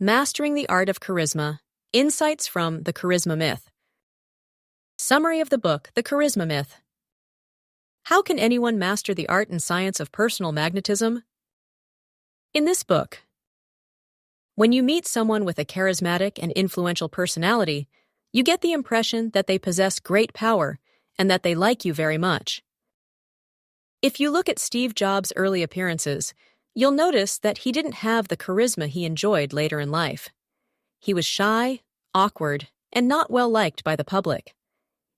Mastering the Art of Charisma. Insights from The Charisma Myth. Summary of the book, The Charisma Myth. How can anyone master the art and science of personal magnetism? In this book, when you meet someone with a charismatic and influential personality, you get the impression that they possess great power and that they like you very much. If you look at Steve Jobs' early appearances, you'll notice that he didn't have the charisma he enjoyed later in life. He was shy, awkward, and not well liked by the public.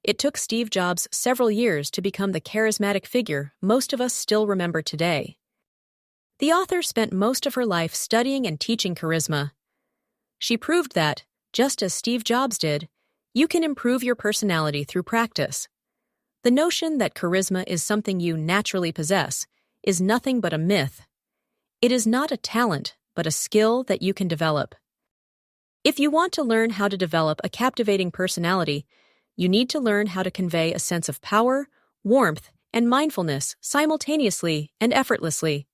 It took Steve Jobs several years to become the charismatic figure most of us still remember today. The author spent most of her life studying and teaching charisma. She proved that, just as Steve Jobs did, you can improve your personality through practice. The notion that charisma is something you naturally possess is nothing but a myth. It is not a talent, but a skill that you can develop. If you want to learn how to develop a captivating personality, you need to learn how to convey a sense of power, warmth, and mindfulness simultaneously and effortlessly.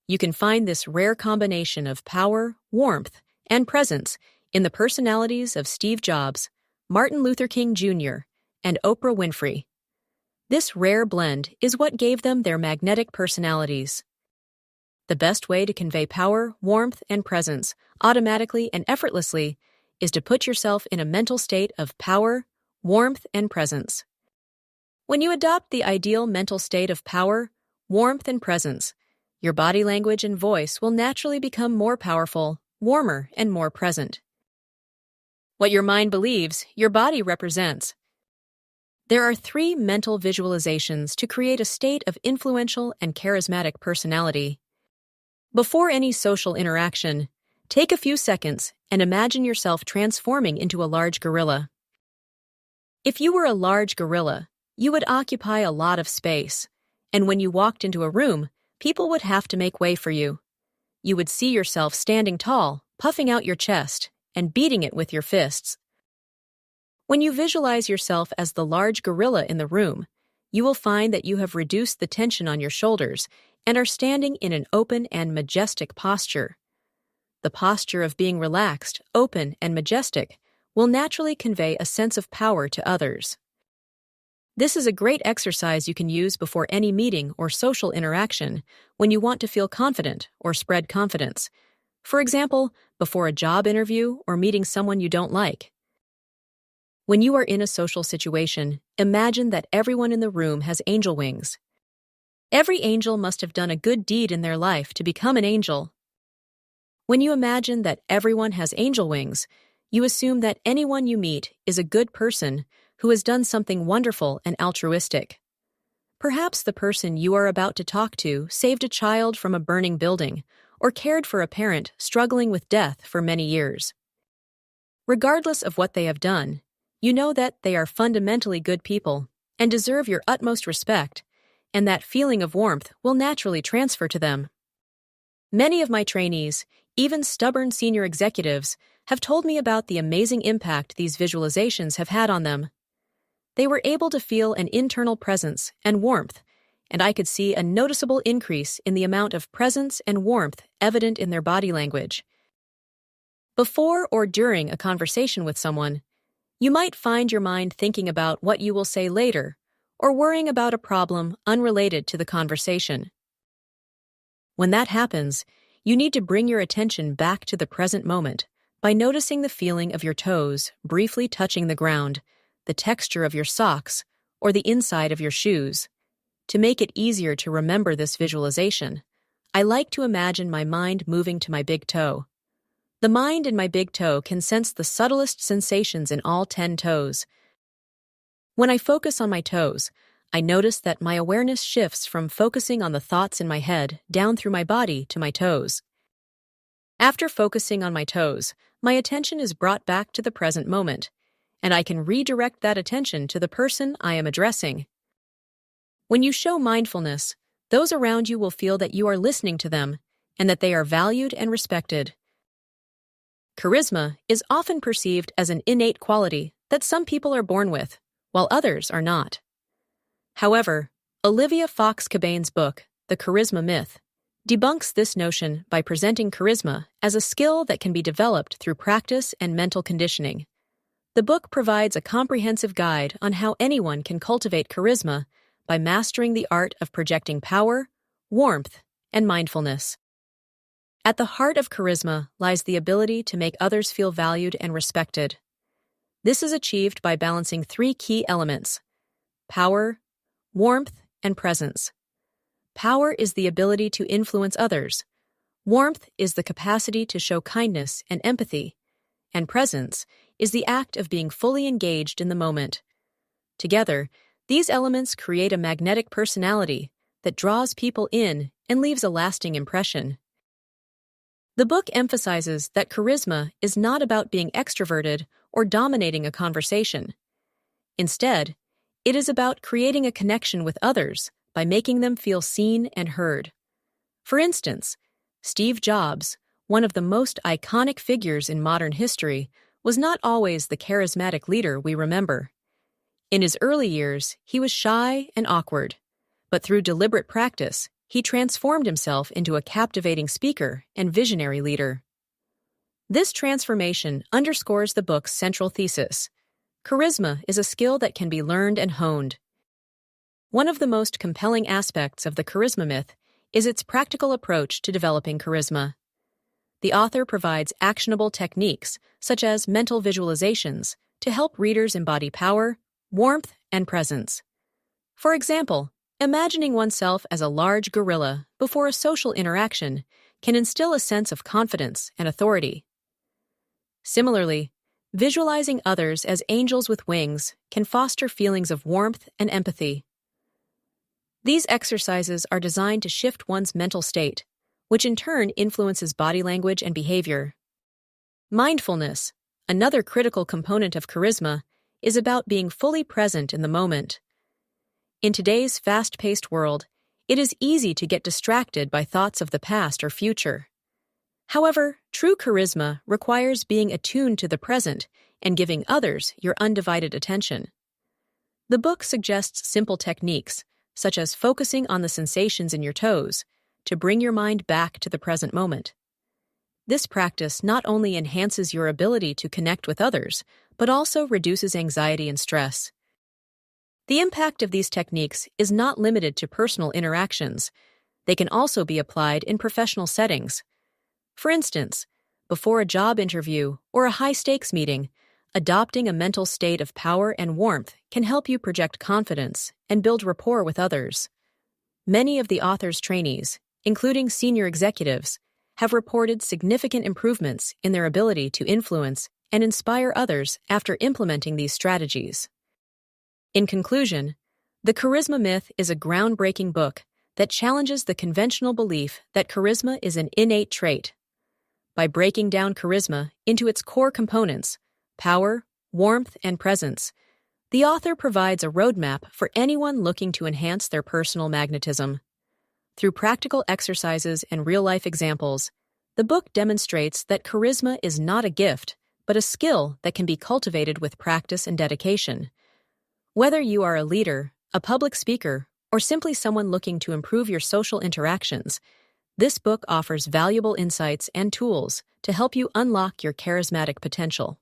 You can find this rare combination of power, warmth, and presence in the personalities of Steve Jobs, Martin Luther King Jr., and Oprah Winfrey. This rare blend is what gave them their magnetic personalities. The best way to convey power, warmth, and presence automatically and effortlessly is to put yourself in a mental state of power, warmth, and presence. When you adopt the ideal mental state of power, warmth, and presence, your body language and voice will naturally become more powerful, warmer, and more present. What your mind believes, your body represents. There are 3 mental visualizations to create a state of influential and charismatic personality. Before any social interaction, take a few seconds and imagine yourself transforming into a large gorilla. If you were a large gorilla, you would occupy a lot of space, and when you walked into a room, people would have to make way for you. You would see yourself standing tall, puffing out your chest, and beating it with your fists. When you visualize yourself as the large gorilla in the room, you will find that you have reduced the tension on your shoulders and are standing in an open and majestic posture. The posture of being relaxed, open, and majestic will naturally convey a sense of power to others. This is a great exercise you can use before any meeting or social interaction when you want to feel confident or spread confidence. For example, before a job interview or meeting someone you don't like. When you are in a social situation, imagine that everyone in the room has angel wings. Every angel must have done a good deed in their life to become an angel. When you imagine that everyone has angel wings, you assume that anyone you meet is a good person who has done something wonderful and altruistic. Perhaps the person you are about to talk to saved a child from a burning building or cared for a parent struggling with death for many years. Regardless of what they have done, you know that they are fundamentally good people and deserve your utmost respect, and that feeling of warmth will naturally transfer to them. Many of my trainees, even stubborn senior executives, have told me about the amazing impact these visualizations have had on them. They were able to feel an internal presence and warmth, and I could see a noticeable increase in the amount of presence and warmth evident in their body language. Before or during a conversation with someone, you might find your mind thinking about what you will say later, or worrying about a problem unrelated to the conversation. When that happens, you need to bring your attention back to the present moment by noticing the feeling of your toes briefly touching the ground, the texture of your socks, or the inside of your shoes. To make it easier to remember this visualization, I like to imagine my mind moving to my big toe. The mind in my big toe can sense the subtlest sensations in all 10 toes. When I focus on my toes, I notice that my awareness shifts from focusing on the thoughts in my head down through my body to my toes. After focusing on my toes, my attention is brought back to the present moment, and I can redirect that attention to the person I am addressing. When you show mindfulness, those around you will feel that you are listening to them and that they are valued and respected. Charisma is often perceived as an innate quality that some people are born with, while others are not. However, Olivia Fox Cabane's book, The Charisma Myth, debunks this notion by presenting charisma as a skill that can be developed through practice and mental conditioning. The book provides a comprehensive guide on how anyone can cultivate charisma by mastering the art of projecting power, warmth, and mindfulness. At the heart of charisma lies the ability to make others feel valued and respected. This is achieved by balancing three key elements: power, warmth, and presence. Power is the ability to influence others. Warmth is the capacity to show kindness and empathy. And presence is the act of being fully engaged in the moment. Together, these elements create a magnetic personality that draws people in and leaves a lasting impression. The book emphasizes that charisma is not about being extroverted or dominating a conversation. Instead, it is about creating a connection with others by making them feel seen and heard. For instance, Steve Jobs, one of the most iconic figures in modern history, was not always the charismatic leader we remember. In his early years, he was shy and awkward, but through deliberate practice, he transformed himself into a captivating speaker and visionary leader. This transformation underscores the book's central thesis. Charisma is a skill that can be learned and honed. One of the most compelling aspects of the charisma myth is its practical approach to developing charisma. The author provides actionable techniques, such as mental visualizations, to help readers embody power, warmth, and presence. For example, imagining oneself as a large gorilla before a social interaction can instill a sense of confidence and authority. Similarly, visualizing others as angels with wings can foster feelings of warmth and empathy. These exercises are designed to shift one's mental state, which in turn influences body language and behavior. Mindfulness, another critical component of charisma, is about being fully present in the moment. In today's fast-paced world, it is easy to get distracted by thoughts of the past or future. However, true charisma requires being attuned to the present and giving others your undivided attention. The book suggests simple techniques, such as focusing on the sensations in your toes, to bring your mind back to the present moment. This practice not only enhances your ability to connect with others, but also reduces anxiety and stress. The impact of these techniques is not limited to personal interactions. They can also be applied in professional settings. For instance, before a job interview or a high-stakes meeting, adopting a mental state of power and warmth can help you project confidence and build rapport with others. Many of the author's trainees, including senior executives, have reported significant improvements in their ability to influence and inspire others after implementing these strategies. In conclusion, The Charisma Myth is a groundbreaking book that challenges the conventional belief that charisma is an innate trait. By breaking down charisma into its core components, power, warmth, and presence, the author provides a roadmap for anyone looking to enhance their personal magnetism. Through practical exercises and real-life examples, the book demonstrates that charisma is not a gift, but a skill that can be cultivated with practice and dedication. Whether you are a leader, a public speaker, or simply someone looking to improve your social interactions, this book offers valuable insights and tools to help you unlock your charismatic potential.